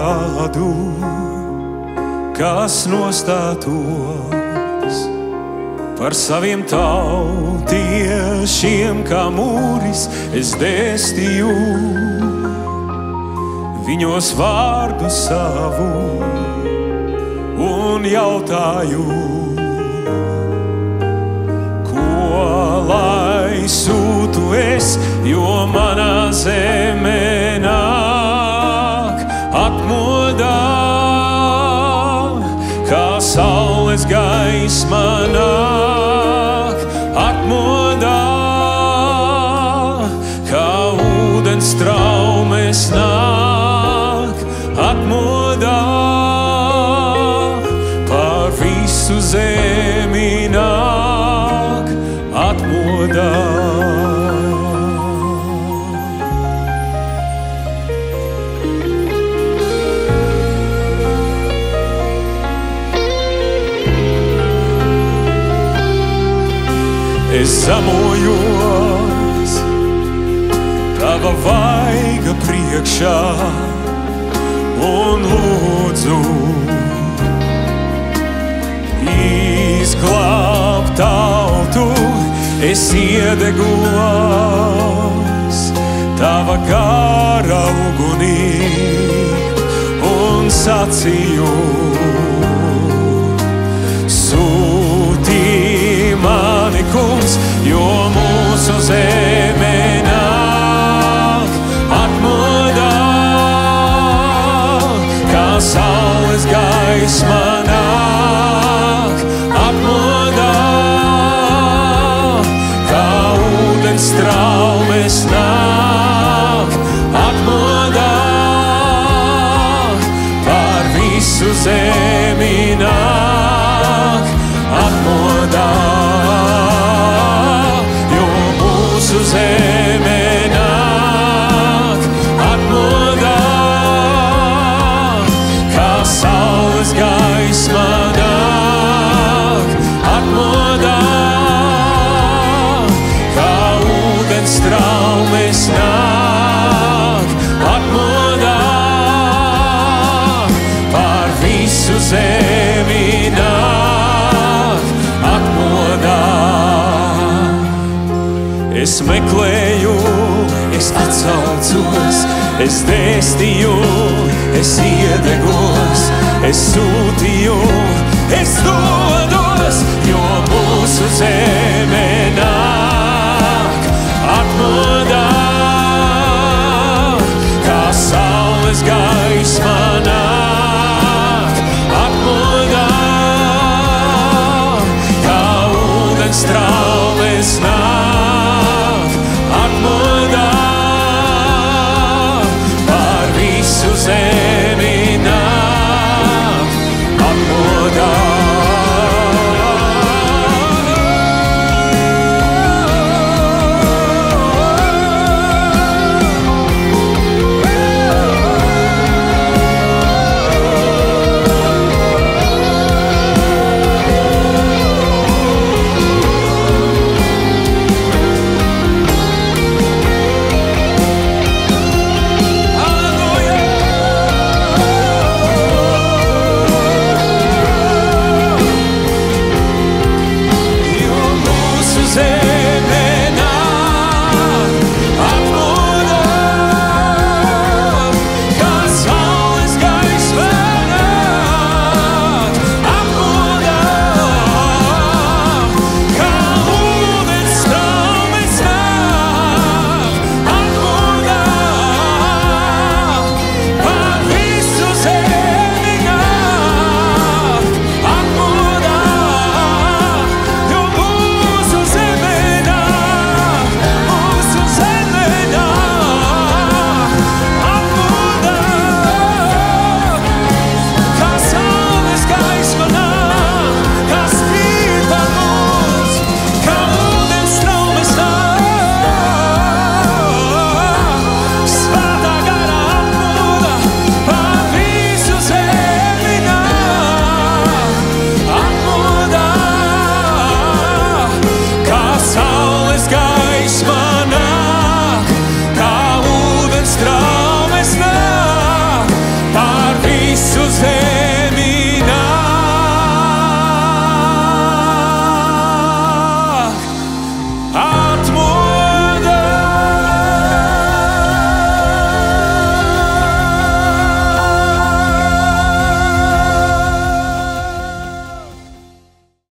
kādu, kas nostātos par saviem tautiešiem, kā mūris es dēstīju viņos vārdu savu un jautāju, ko lai sūtu es, jo manā zemē nāk atmodā, kā saules gaisma nāk atmodā, kā ūdens traumes nāk atmodā, pār visu zemi nāk atmodā. Es zamojos tava vaiga priekšā un lūdzu izglābt tautu. Es iedegos tava gara ugunī un sacīju, mani kungs, jo mūsu zeme nāk atmodā, kā saules gaisma nāk atmodā, kā ūdens traumes nāk atmodā, pār visu zemi nāk atmodā. Zeme nāk atmodā, kā saules gaisma nāk atmodā, kā ūdens traumes nāk atmodā, pār visu zemi nāk atmodā. Es meklēju, es atsaucos, es dēstīju, es iedegos, es sūtīju, es dodos, jo mūsu zeme nāk atmodā.